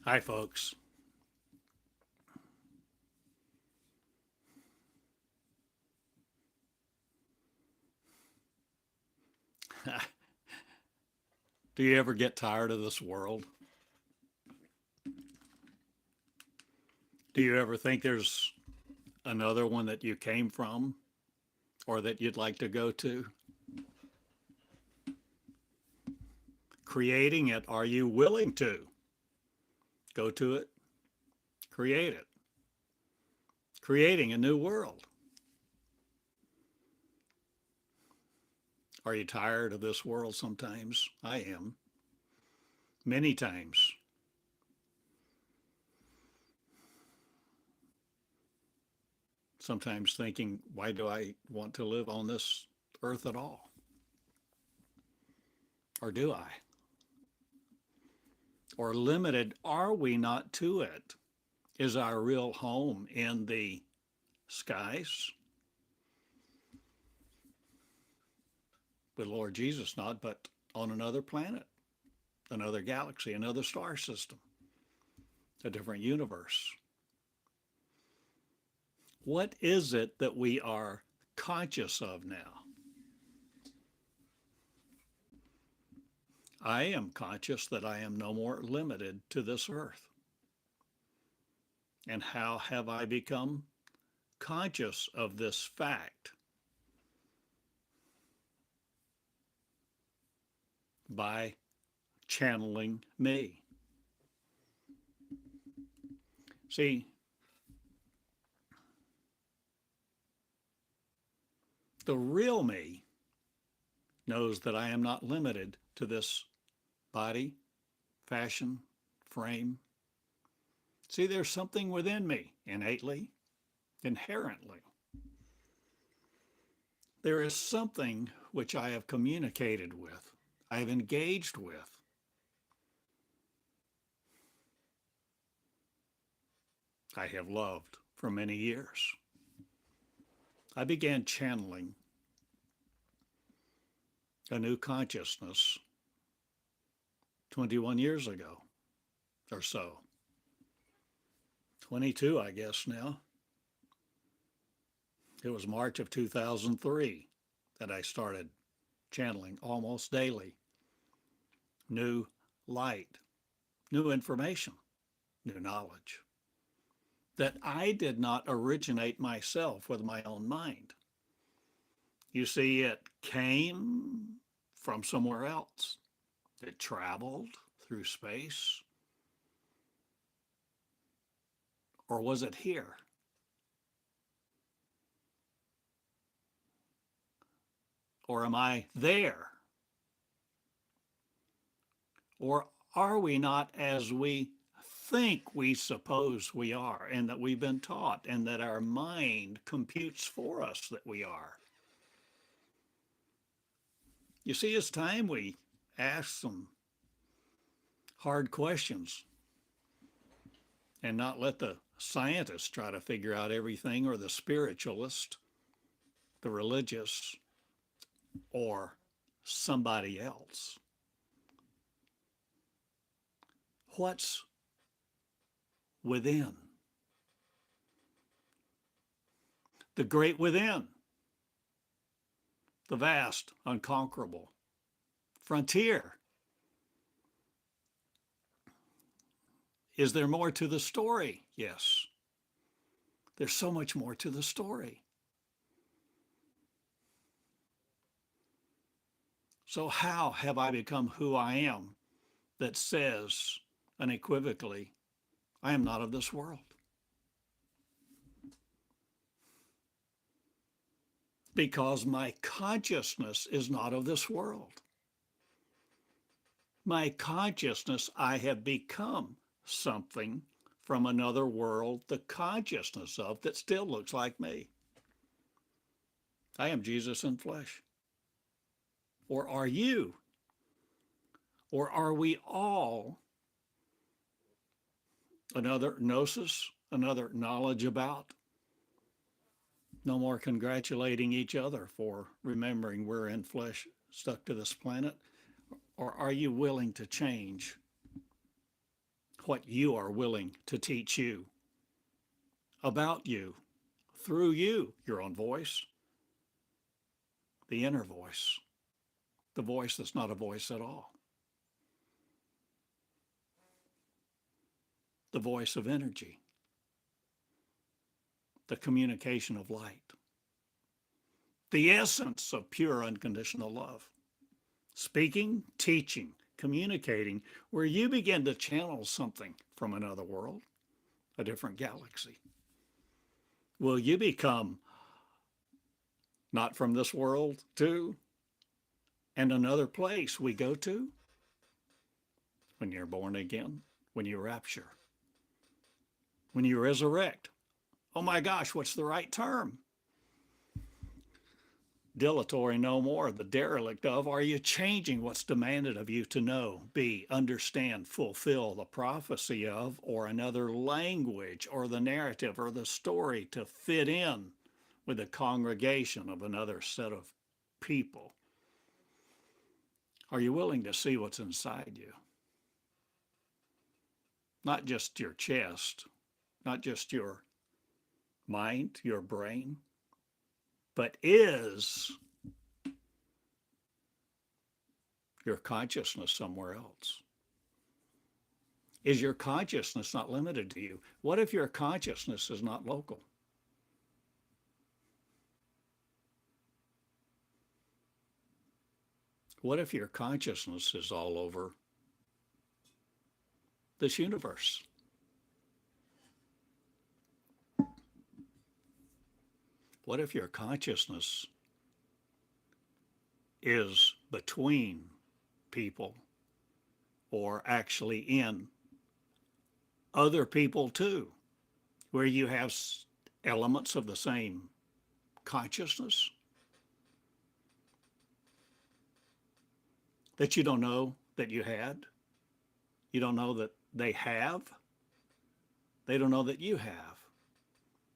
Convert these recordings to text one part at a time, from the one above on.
Hi, folks. Do you ever get tired of this world? Do you ever think there's another one that you came from or that you'd like to go to? Creating it, are you willing to go to it? Create it. Creating a new world. Are you tired of this world sometimes? I am. Many times. Sometimes thinking, why do I want to live on this earth at all? Or do I? Or limited are we not to it? Is our real home in the skies? With Lord Jesus, not, but on another planet, another galaxy, another star system, a different universe. What is it that we are conscious of now? I am conscious that I am no more limited to this earth. And how have I become conscious of this fact? By channeling me. See, the real me knows that I am not limited to this body, fashion, frame. See, there's something within me innately, inherently. There is something which I have communicated with, I have engaged with. I have loved for many years. I began channeling a new consciousness 21 years ago or so. 22, I guess now. It was March of 2003 that I started channeling almost daily. New light, new information, new knowledge that I did not originate myself with my own mind. You see, it came from somewhere else. It traveled through space. Or was it here? Or am I there? Or are we not as we think we suppose we are, and that we've been taught, and that our mind computes for us that we are? You see, it's time we ask some hard questions and not let the scientists try to figure out everything, or the spiritualist, the religious, or somebody else. What's within? The great within, the vast, unconquerable frontier. Is there more to the story? Yes. There's so much more to the story. So how have I become who I am that says unequivocally, I am not of this world? Because my consciousness is not of this world. My consciousness, I have become something from another world, the consciousness of that still looks like me. I am Jesus in flesh. Or are you? Or are we all another gnosis, another knowledge about? No more congratulating each other for remembering we're in flesh stuck to this planet. Or are you willing to change what you are willing to teach you, about you, through you, your own voice, the inner voice, the voice that's not a voice at all, the voice of energy, the communication of light, the essence of pure unconditional love. Speaking, teaching, communicating, where you begin to channel something from another world, a different galaxy. Will you become not from this world too, and another place we go to when you're born again, when you rapture, when you resurrect? Oh my gosh, what's the right term? Dilatory no more, the derelict of. Are you changing what's demanded of you to know, be, understand, fulfill the prophecy of, or another language, or the narrative, or the story to fit in with the congregation of another set of people? Are you willing to see what's inside you? Not just your chest, not just your mind, your brain, but is your consciousness somewhere else? Is your consciousness not limited to you? What if your consciousness is not local? What if your consciousness is all over this universe? What if your consciousness is between people, or actually in other people too, where you have elements of the same consciousness that you don't know that you had? You don't know that they have. They don't know that you have.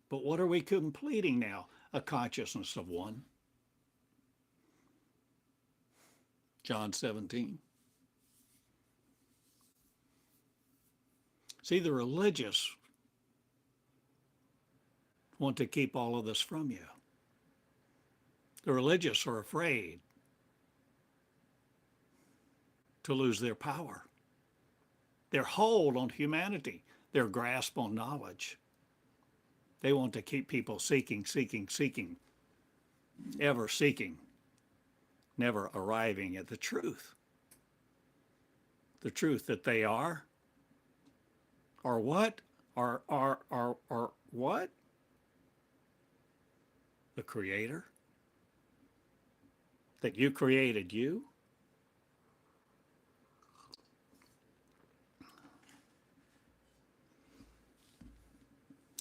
But what are we completing now? A consciousness of one. John 17. See, the religious want to keep all of this from you. The religious are afraid to lose their power, their hold on humanity, their grasp on knowledge. They want to keep people seeking, seeking, seeking, ever seeking, never arriving at the truth. The truth that they are what? Are what? The Creator? That you created you?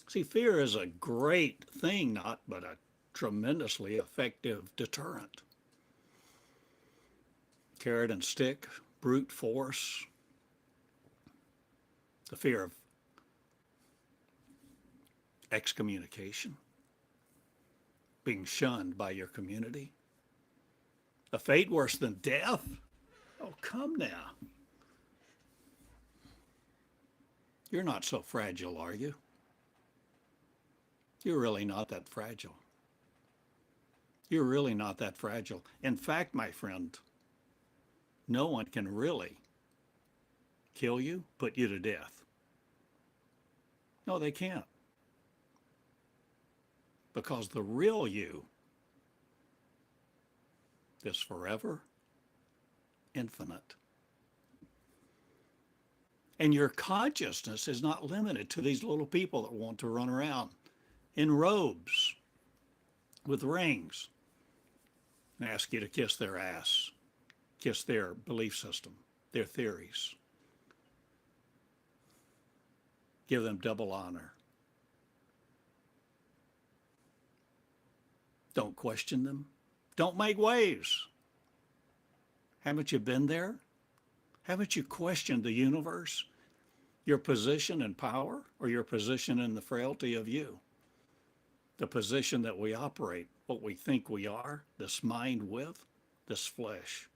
See, fear is a great thing, not but a tremendously effective deterrent. Carrot and stick, brute force, the fear of excommunication, being shunned by your community, a fate worse than death. Oh, come now. You're not so fragile, are you? You're really not that fragile. You're really not that fragile. In fact, my friend, no one can really kill you, put you to death. No, they can't. Because the real you is forever infinite. And your consciousness is not limited to these little people that want to run around in robes with rings and ask you to kiss their ass, kiss their belief system, their theories. Give them double honor. Don't question them. Don't make waves. Haven't you been there? Haven't you questioned the universe, your position and power, or your position in the frailty of you? The position that we operate, what we think we are, this mind with, this flesh.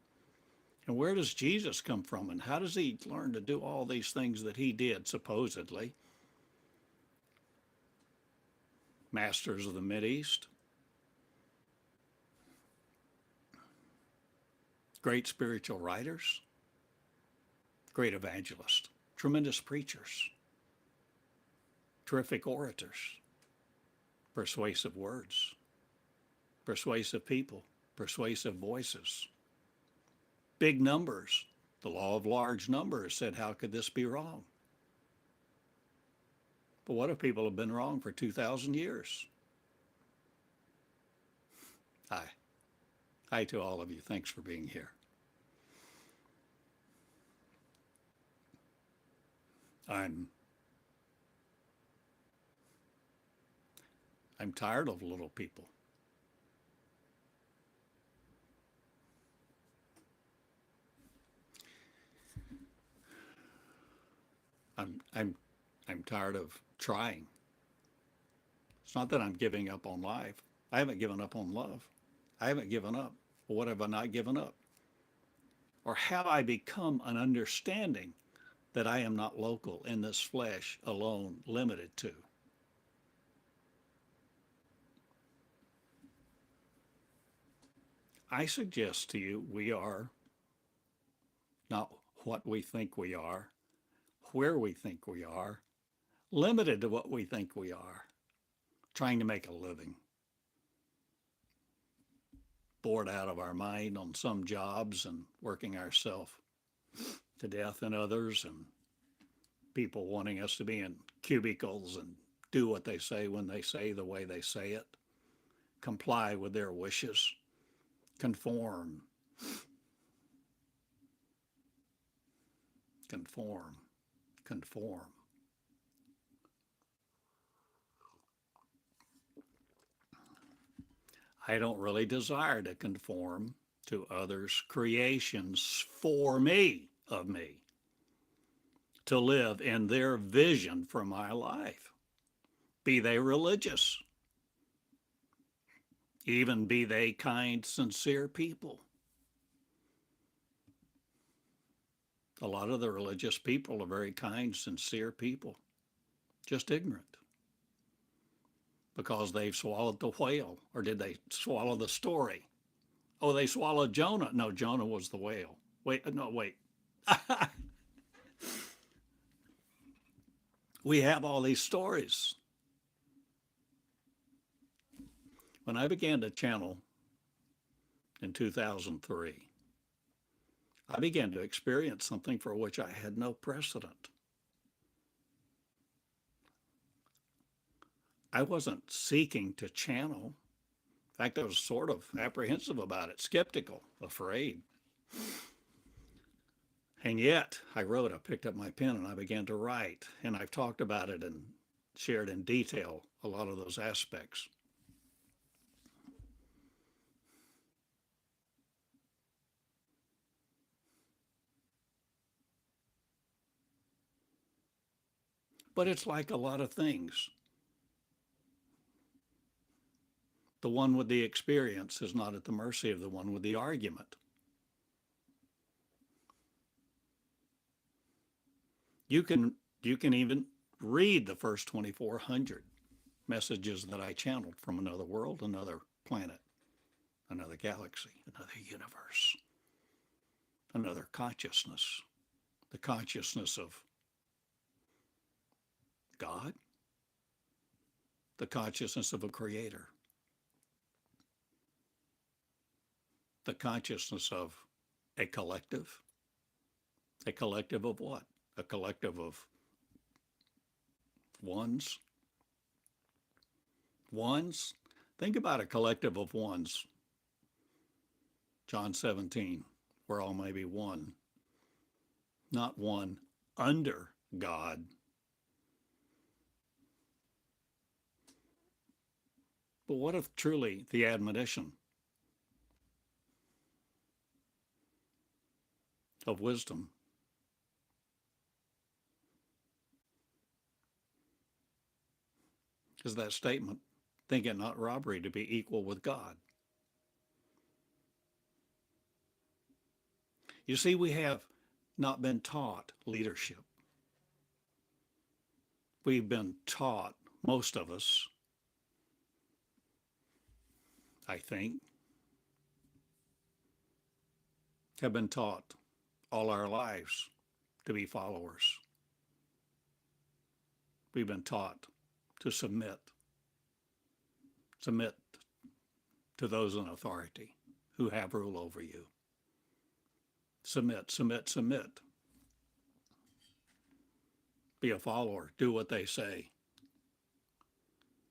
And where does Jesus come from? And how does he learn to do all these things that he did, supposedly? Masters of the Mideast, great spiritual writers, great evangelists, tremendous preachers, terrific orators, persuasive words, persuasive people, persuasive voices, big numbers. The law of large numbers said, how could this be wrong? But what if people have been wrong for 2,000 years? Hi. Hi to all of you. Thanks for being here. I'm tired of little people. I'm tired of trying. It's not that I'm giving up on life. I haven't given up on love. I haven't given up. Well, what have I not given up? Or have I become an understanding that I am not local in this flesh alone, limited to? I suggest to you, we are not what we think we are, where we think we are, limited to what we think we are, trying to make a living, bored out of our mind on some jobs and working ourselves to death in others, and people wanting us to be in cubicles and do what they say when they say the way they say it, comply with their wishes, conform, conform, conform. I don't really desire to conform to others' creations for me, of me, to live in their vision for my life. Be they religious, even be they kind, sincere people. A lot of the religious people are very kind, sincere people, just ignorant. Because they've swallowed the whale. Or did they swallow the story? Oh, they swallowed Jonah. No, Jonah was the whale. Wait, no, wait. We have all these stories. When I began to channel in 2003, I began to experience something for which I had no precedent. I wasn't seeking to channel. In fact, I was sort of apprehensive about it, skeptical, afraid. And yet I picked up my pen and I began to write. And I've talked about it and shared in detail a lot of those aspects. But it's like a lot of things. The one with the experience is not at the mercy of the one with the argument. You can even read the first 2,400 messages that I channeled from another world, another planet, another galaxy, another universe, another consciousness, the consciousness of God, the consciousness of a creator, the consciousness of a collective. A collective of what? A collective of ones. Ones? Think about a collective of ones. John 17, we're all maybe one. Not one under God. But what if truly the admonition of wisdom is that statement, think it not robbery to be equal with God? You see, we have not been taught leadership. We've been taught, most of us, I think, have been taught all our lives to be followers. We've been taught to submit to those in authority who have rule over you. Submit, submit, submit. Be a follower. Do what they say.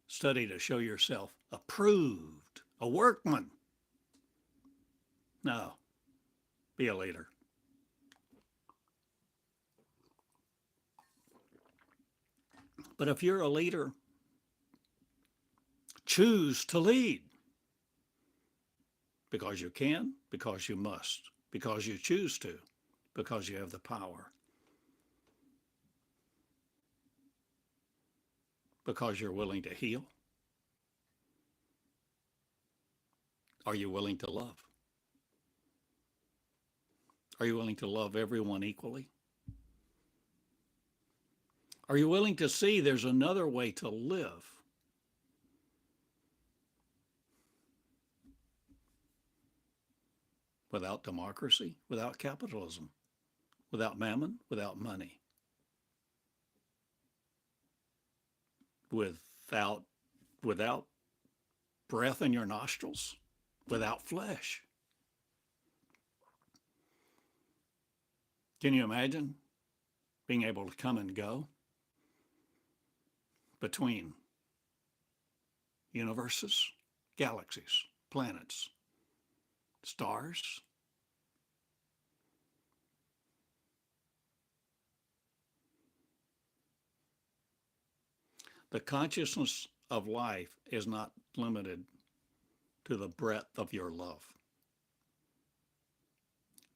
Study to show yourself approved, a workman. No, be a leader. But if you're a leader, choose to lead. Because you can, because you must, because you choose to, because you have the power. Because you're willing to heal. Are you willing to love? Are you willing to love everyone equally? Are you willing to see there's another way to live? Without democracy, without capitalism, without mammon, without money, without breath in your nostrils, without flesh. Can you imagine being able to come and go between universes, galaxies, planets, stars? The consciousness of life is not limited to the breadth of your love.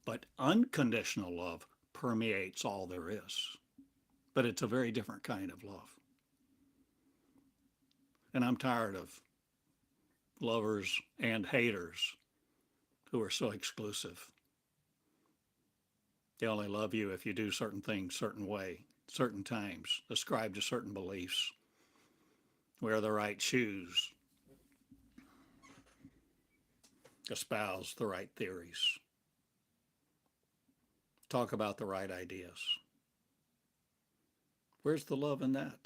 But unconditional love permeates all there is. But it's a very different kind of love. And I'm tired of lovers and haters who are so exclusive. They only love you if you do certain things, certain way, certain times, ascribe to certain beliefs, wear the right shoes, espouse the right theories, talk about the right ideas. Where's the love in that?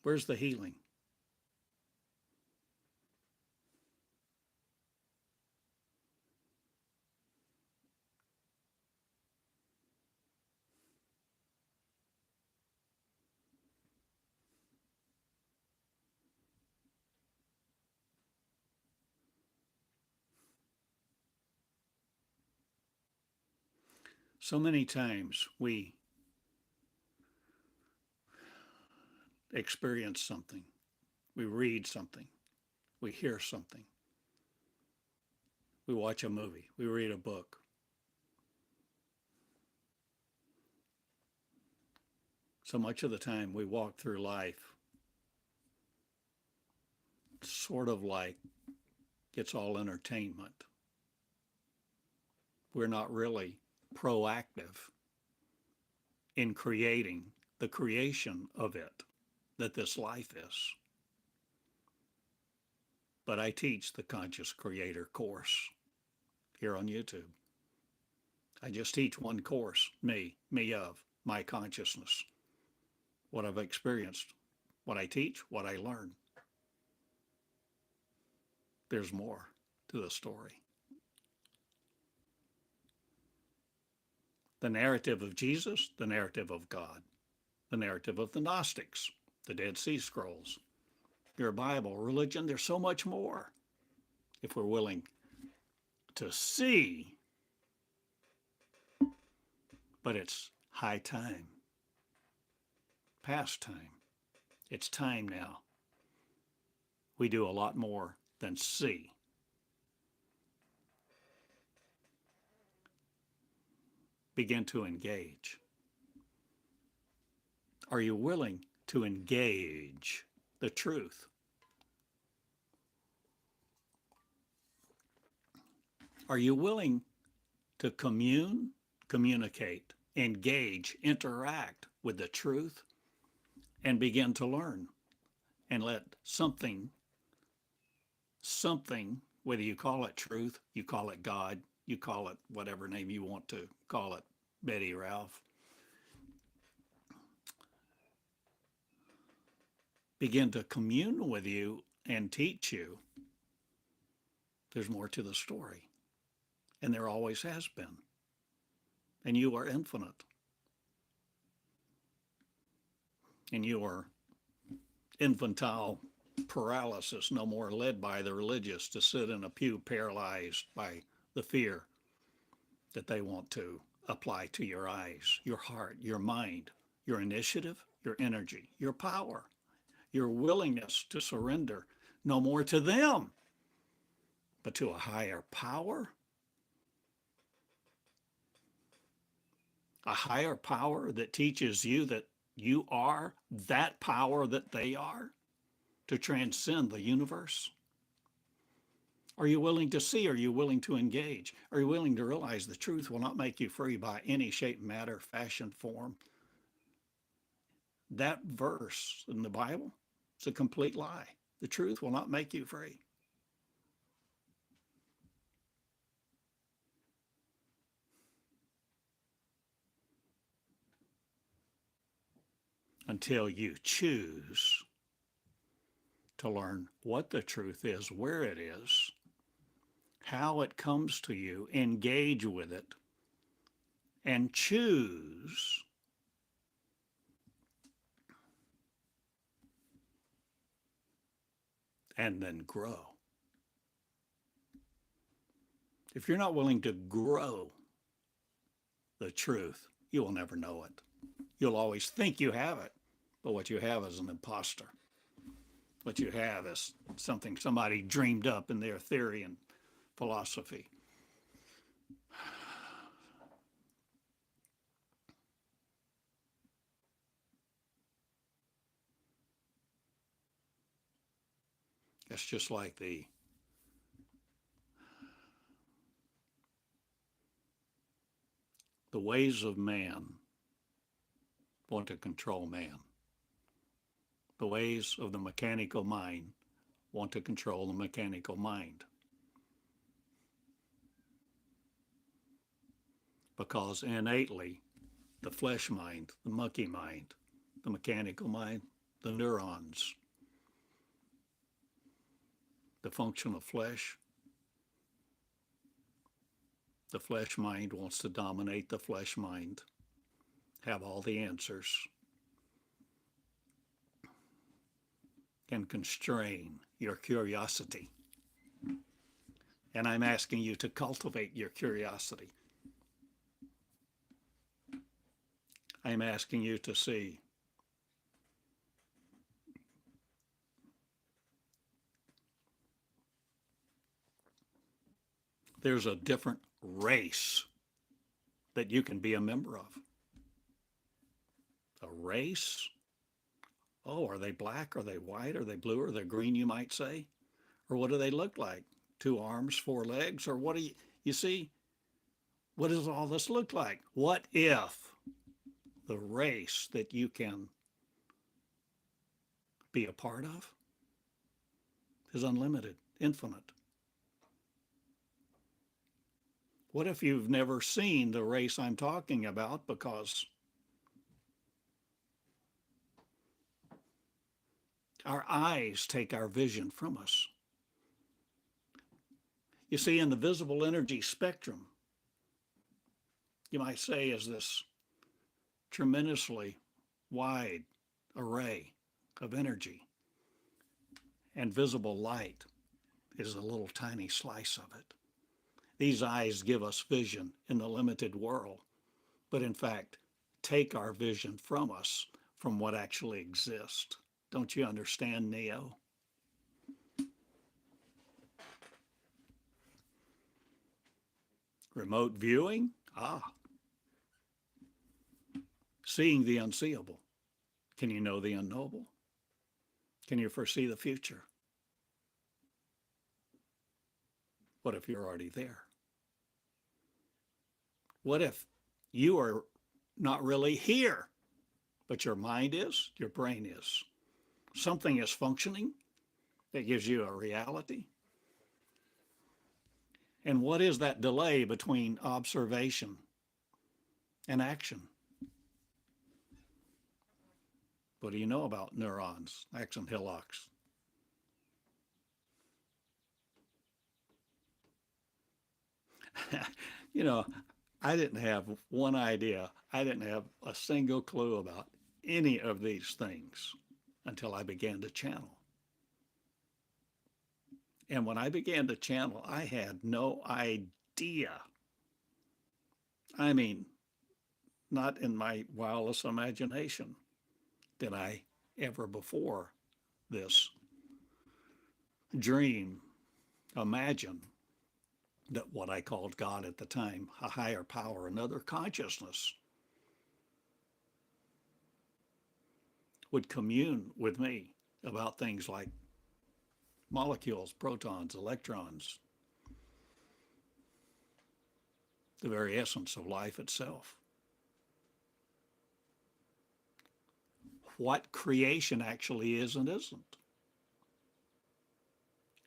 Where's the healing? So many times we experience something, we read something, we hear something, we watch a movie, we read a book. So much of the time we walk through life sort of like it's all entertainment. We're not really proactive in creating the creation of it that this life is. But I teach the Conscious Creator course here on YouTube. I just teach one course, me of, my consciousness, what I've experienced, what I teach, what I learn. There's more to the story. The narrative of Jesus, the narrative of God, the narrative of the Gnostics, the Dead Sea Scrolls, your Bible, religion, there's so much more if we're willing to see. But it's high time, past time. It's time now. We do a lot more than see. Begin to engage. Are you willing to engage the truth? Are you willing to communicate, engage, interact with the truth, and begin to learn and let something, whether you call it truth, you call it God, you call it whatever name you want to call it, Betty, Ralph, begin to commune with you and teach you, there's more to the story. And there always has been. And you are infinite. And you are infantile paralysis, no more led by the religious to sit in a pew paralyzed by the fear that they want to apply to your eyes, your heart, your mind, your initiative, your energy, your power, your willingness to surrender no more to them, but to a higher power, a higher power that teaches you that you are that power that they are to transcend the universe. Are you willing to see? Are you willing to engage? Are you willing to realize the truth will not make you free by any shape, matter, fashion, form? That verse in the Bible is a complete lie. The truth will not make you free. Until you choose to learn what the truth is, where it is, how it comes to you, engage with it, and choose and then grow. If you're not willing to grow the truth, you will never know it. You'll always think you have it, but what you have is an imposter. What you have is something somebody dreamed up in their theory and philosophy. It's just like the ways of man want to control man. The ways of the mechanical mind want to control the mechanical mind. Because innately, the flesh mind, the monkey mind, the mechanical mind, the neurons, the function of flesh, the flesh mind wants to dominate the flesh mind, have all the answers, and constrain your curiosity. And I'm asking you to cultivate your curiosity. I'm asking you to see there's a different race that you can be a member of. A race? Oh, are they black? Are they white? Are they blue? Are they green, you might say? Or what do they look like? 2 arms, 4 legs? Or what do you see? What does all this look like? What if the race that you can be a part of is unlimited, infinite? What if you've never seen the race I'm talking about because our eyes take our vision from us? You see, in the visible energy spectrum, you might say, is this tremendously wide array of energy, and visible light is a little tiny slice of it. These eyes give us vision in the limited world, but in fact, take our vision from us, from what actually exists. Don't you understand, Neo? Remote viewing? Seeing the unseeable. Can you know the unknowable? Can you foresee the future? What if you're already there? What if you are not really here, but your mind is, your brain is? Something is functioning that gives you a reality. And what is that delay between observation and action? What do you know about neurons, axon hillocks? You know, I didn't have one idea. I didn't have a single clue about any of these things until I began to channel. And when I began to channel, I had no idea. I mean, not in my wildest imagination did I ever before this dream imagine that what I called God at the time, a higher power, another consciousness, would commune with me about things like molecules, protons, electrons, the very essence of life itself. What creation actually is and isn't.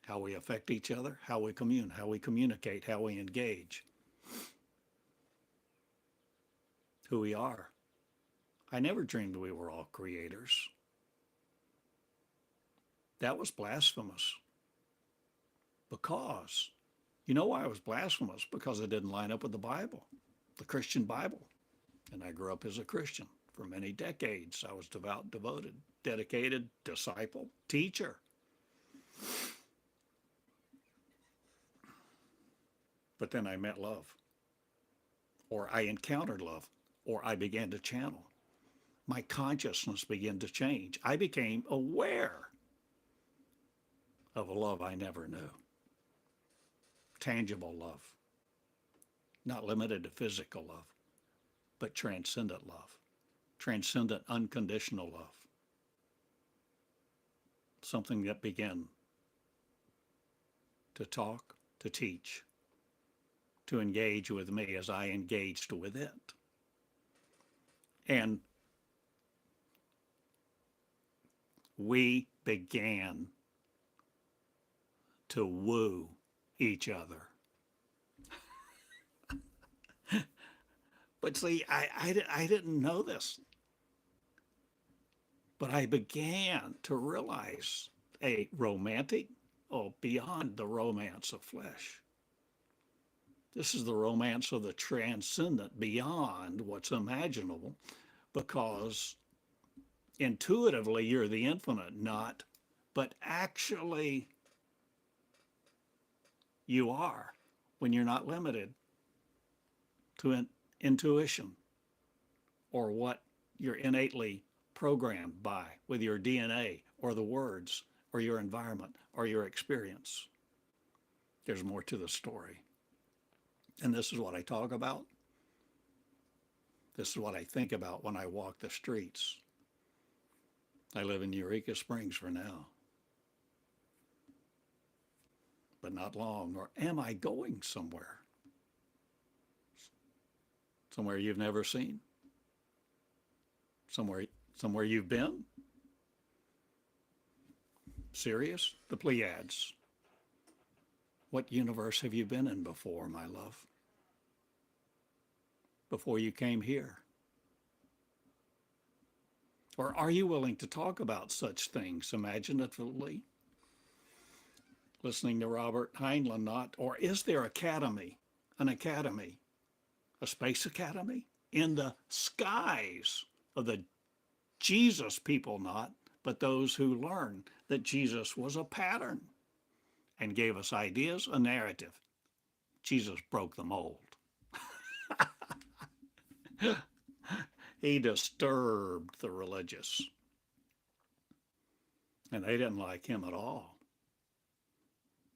How we affect each other, how we commune, how we communicate, how we engage, who we are. I never dreamed we were all creators. That was blasphemous. Because, you know why it was blasphemous? Because it didn't line up with the Bible, the Christian Bible. And I grew up as a Christian for many decades. I was devout, devoted, dedicated, disciple, teacher. But then I met love, or I encountered love, or I began to channel. My consciousness began to change. I became aware of a love I never knew. Tangible love, not limited to physical love, but transcendent love, transcendent unconditional love. Something that began to talk, to teach, to engage with me as I engaged with it. And we began to woo each other. But see, I didn't know this. But I began to realize a romantic, beyond the romance of flesh. This is the romance of the transcendent, beyond what's imaginable, because intuitively you're the infinite, not, but actually you are when you're not limited to intuition or what you're innately programmed by with your DNA or the words or your environment or your experience. There's more to the story. And this is what I talk about. This is what I think about when I walk the streets. I live in Eureka Springs for now, but not long. Or am I going somewhere? Somewhere you've never seen? Somewhere you've been? Serious? The Pleiades. What universe have you been in before, my love? Before you came here? Or are you willing to talk about such things imaginatively? Listening to Robert Heinlein, not, or is there an academy, a space academy in the skies of the Jesus people, not, but those who learn that Jesus was a pattern and gave us ideas, a narrative. Jesus broke the mold. He disturbed the religious. And they didn't like him at all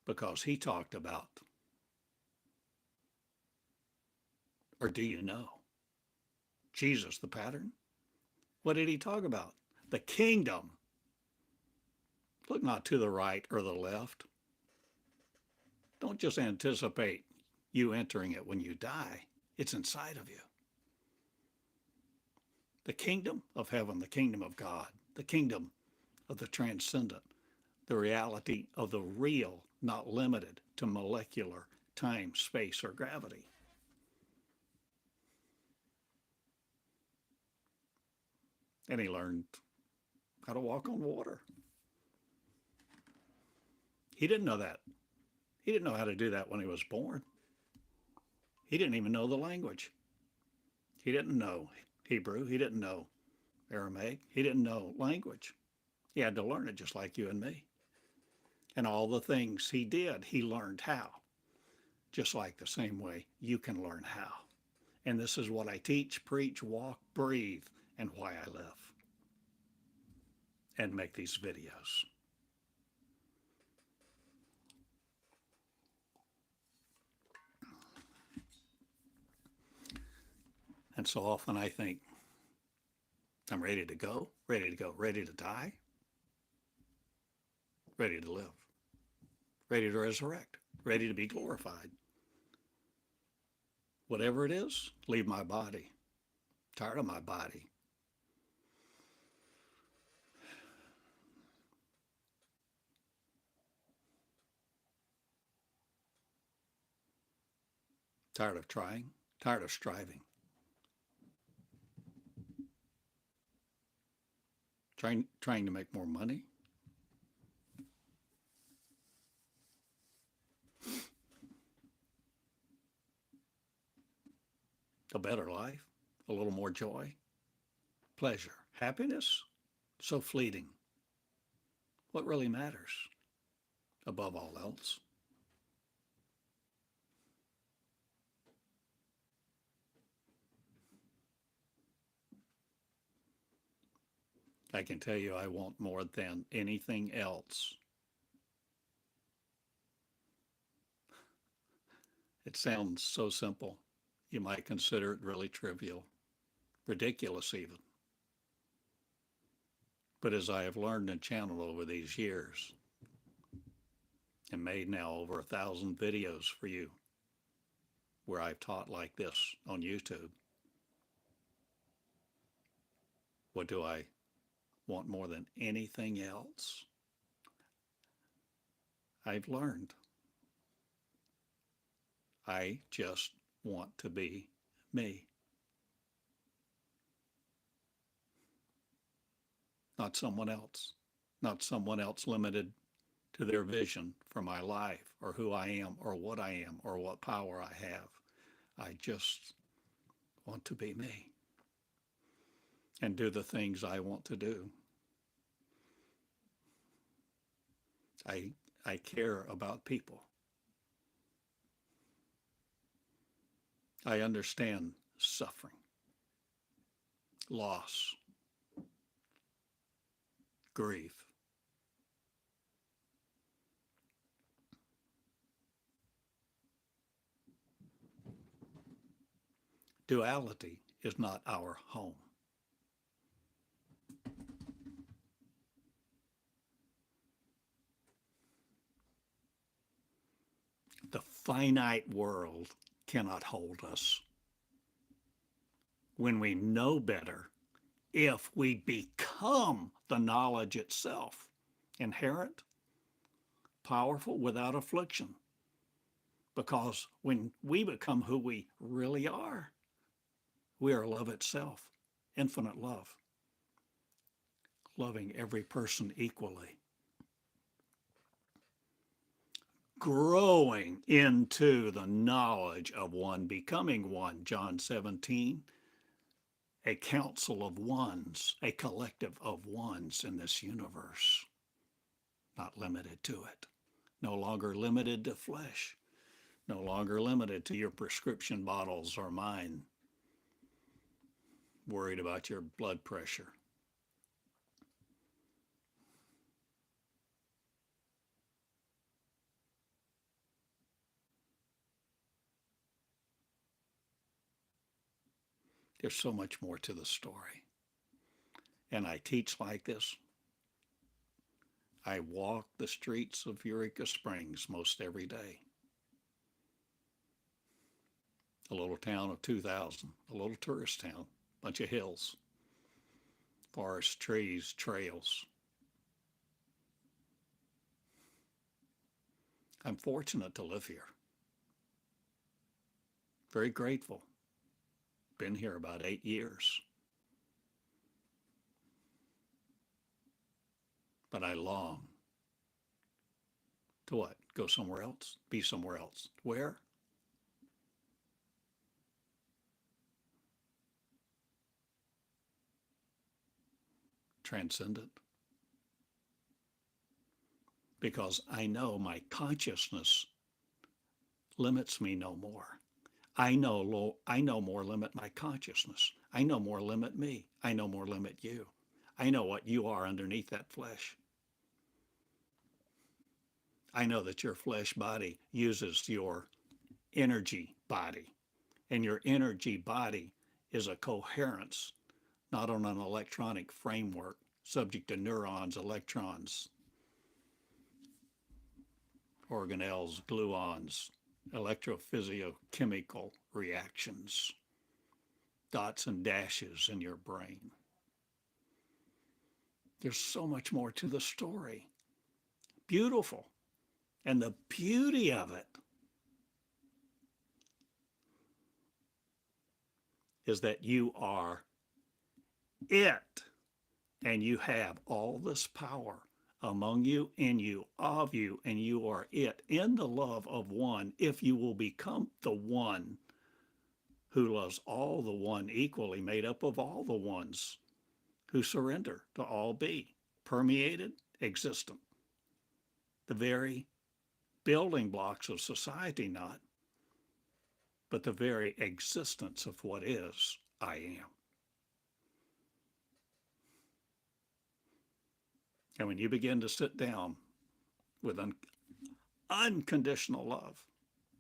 because he talked about, or do you know, Jesus the pattern? What did he talk about? The kingdom. Look not to the right or the left. Don't just anticipate you entering it when you die. It's inside of you. The kingdom of heaven, the kingdom of God, the kingdom of the transcendent, the reality of the real, not limited to molecular time, space, or gravity. And he learned how to walk on water. He didn't know that. He didn't know how to do that when he was born. He didn't even know the language. He didn't know Hebrew. He didn't know Aramaic. He didn't know language. He had to learn it just like you and me. And all the things he did, he learned how, just like the same way you can learn how. And this is what I teach, preach, walk, breathe, and why I live and make these videos. And so often I think, I'm ready to go, ready to die, ready to live, ready to resurrect, ready to be glorified. Whatever it is, leave my body. Tired of my body. Tired of trying, tired of striving. Trying to make more money. A better life, a little more joy, pleasure, happiness, so fleeting. What really matters above all else? I can tell you I want more than anything else. It sounds so simple. You might consider it really trivial, ridiculous even. But as I have learned and channeled over these years, and made now over 1,000 videos for you, where I've taught like this on YouTube, what do I want more than anything else? I've learned. I just want to be me. Not someone else. Not someone else limited to their vision for my life or who I am or what I am or what power I have. I just want to be me and do the things I want to do. I care about people. I understand suffering, loss, grief. Duality is not our home. The finite world cannot hold us. When we know better, if we become the knowledge itself, inherent, powerful, without affliction, because when we become who we really are, we are love itself, infinite love, loving every person equally, growing into the knowledge of one, becoming one, John 17, a council of ones, a collective of ones in this universe, not limited to it, no longer limited to flesh, no longer limited to your prescription bottles or mine, worried about your blood pressure. There's so much more to the story. And I teach like this. I walk the streets of Eureka Springs most every day. a little town of 2,000, a little tourist town, bunch of hills, forests, trees, trails. I'm fortunate to live here. Very grateful. Been here about 8 years. But I long to what? Go somewhere else? Be somewhere else. Where? Transcendent. Because I know my consciousness limits me no more. I know more limit my consciousness. I know more limit me. I know more limit you. I know what you are underneath that flesh. I know that your flesh body uses your energy body, and your energy body is a coherence, not on an electronic framework subject to neurons, electrons, organelles, gluons, electrophysiochemical reactions, dots and dashes in your brain. There's so much more to the story. Beautiful. And the beauty of it is that you are it, and you have all this power among you, in you, of you, and you are it in the love of one if you will become the one who loves all the one equally, made up of all the ones who surrender to all be, permeated, existent. The very building blocks of society, not, but the very existence of what is, I am. And when you begin to sit down with unconditional love,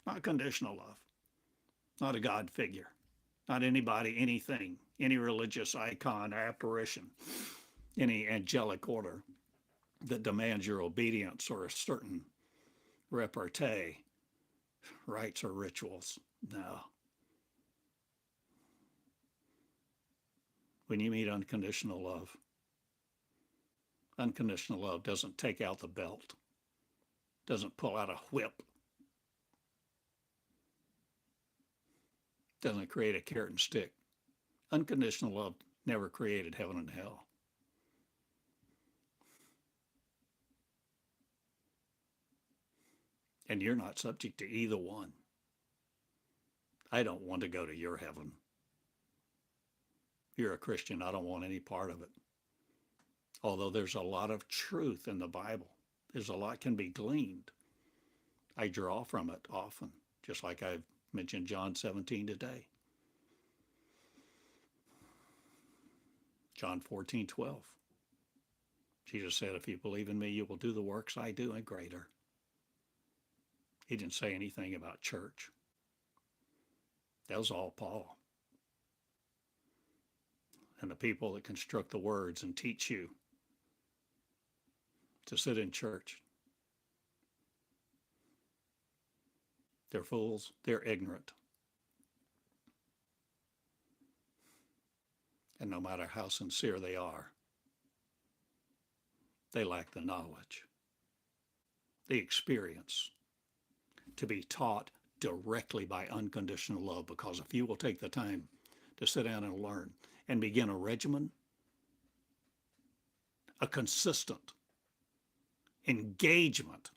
not conditional love, not a God figure, not anybody, anything, any religious icon or apparition, any angelic order that demands your obedience or a certain repartee, rites or rituals. No. When you meet unconditional love doesn't take out the belt, doesn't pull out a whip, doesn't create a carrot and stick. Unconditional love never created heaven and hell. And you're not subject to either one. I don't want to go to your heaven. You're a Christian. I don't want any part of it. Although there's a lot of truth in the Bible. There's a lot can be gleaned. I draw from it often, just like I've mentioned John 17 today. John 14:12. Jesus said, if you believe in me, you will do the works I do and greater. He didn't say anything about church. That was all Paul. And the people that construct the words and teach you to sit in church, they're fools, they're ignorant. And no matter how sincere they are, they lack the knowledge, the experience to be taught directly by unconditional love. Because if you will take the time to sit down and learn and begin a regimen, a consistent engagement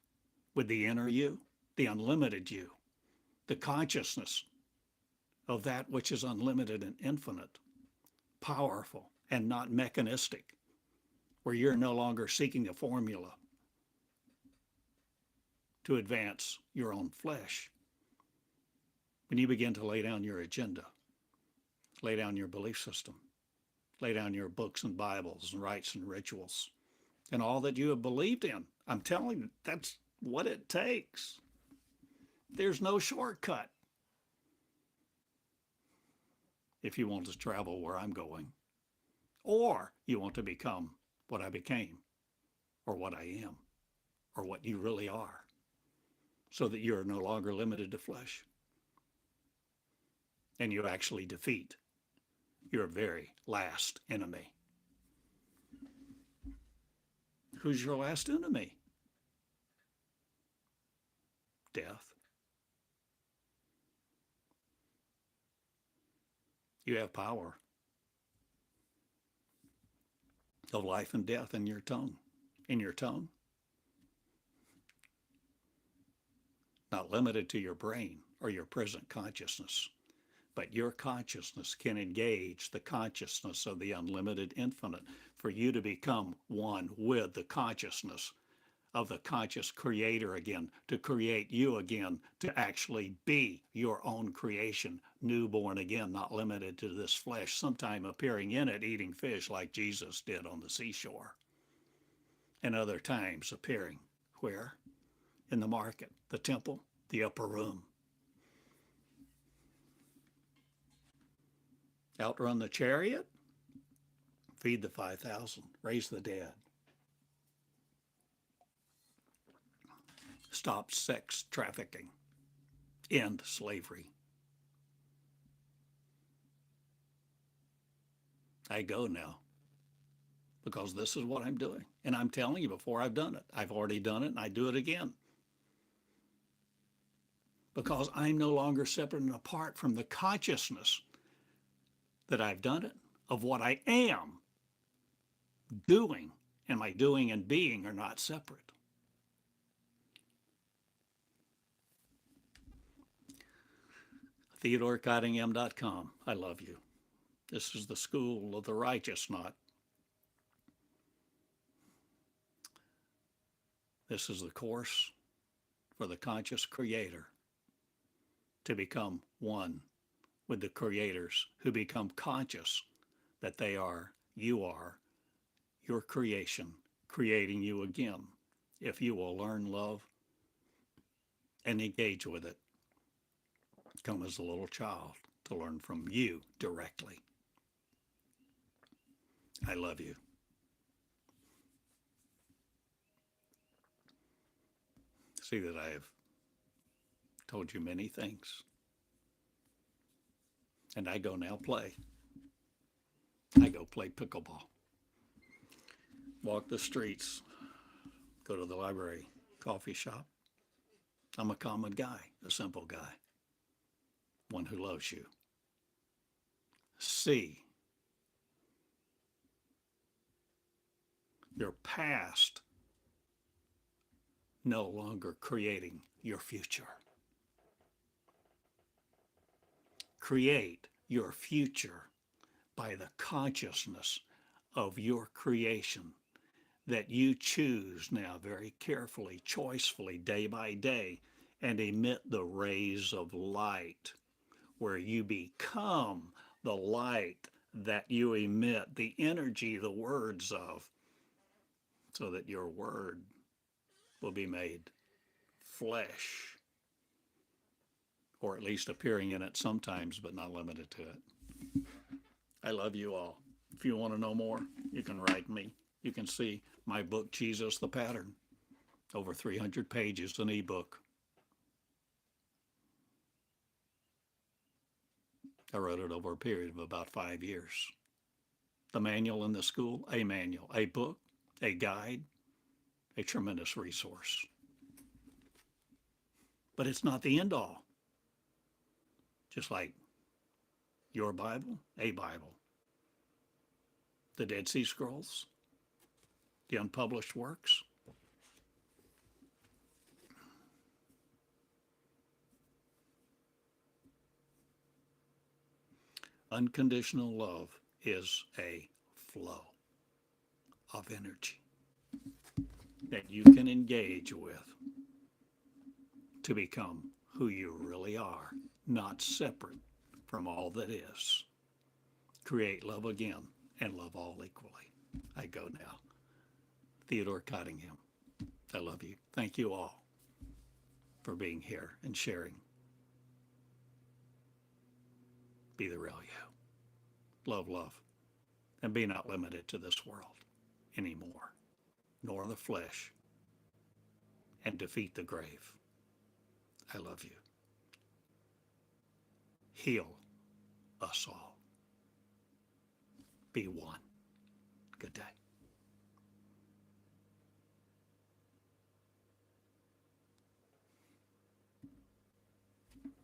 with the inner you, the unlimited you, the consciousness of that which is unlimited and infinite, powerful and not mechanistic, where you're no longer seeking a formula to advance your own flesh. When you begin to lay down your agenda, lay down your belief system, lay down your books and Bibles and rites and rituals and all that you have believed in, I'm telling you, that's what it takes. There's no shortcut if you want to travel where I'm going, or you want to become what I became, or what I am, or what you really are, so that you're no longer limited to flesh. and you actually defeat your very last enemy. Who's your last enemy? Death. You have power of life and death in your tongue. In your tongue. Not limited to your brain or your present consciousness, but your consciousness can engage the consciousness of the unlimited infinite for you to become one with the consciousness of the conscious creator again, to create you again, to actually be your own creation, newborn again, not limited to this flesh, sometime appearing in it, eating fish like Jesus did on the seashore, and other times appearing where? In the market, the temple, the upper room. Outrun the chariot, feed the 5,000, raise the dead, stop sex trafficking, end slavery. I go now because this is what I'm doing. And I'm telling you before I've done it. I've already done it and I do it again. Because I'm no longer separate and apart from the consciousness that I've done it, of what I am doing. And my doing and being are not separate. TheodoreCottingham.com. I love you. This is the school of the righteous, not. This is the course for the conscious creator to become one with the creators who become conscious that they are, you are, your creation, creating you again. If you will learn love and engage with it, come as a little child to learn from you directly. I love you. See that I have told you many things. And I go now play. I go play pickleball. Walk the streets. Go to the library, coffee shop. I'm a common guy, a simple guy. One who loves you. See your past no longer creating your future. Create your future by the consciousness of your creation that you choose now very carefully, choicefully, day by day, and emit the rays of light where you become the light that you emit, the energy, the words of, so that your word will be made flesh, or at least appearing in it sometimes, but not limited to it. I love you all. If you want to know more, you can write me. You can see my book, Jesus the Pattern, over 300 pages, an ebook. I wrote it over a period of about 5 years. The manual in the school, a manual, a book, a guide, a tremendous resource. But it's not the end all. Just like your Bible, a Bible. The Dead Sea Scrolls, the unpublished works. Unconditional love is a flow of energy that you can engage with to become who you really are, not separate from all that is. Create love again and love all equally. I go now. Theodore Cottingham. I love you. Thank you all for being here and sharing. Be the real you. Love, love. And be not limited to this world anymore, nor the flesh, and defeat the grave. I love you. Heal us all. Be one. Good day.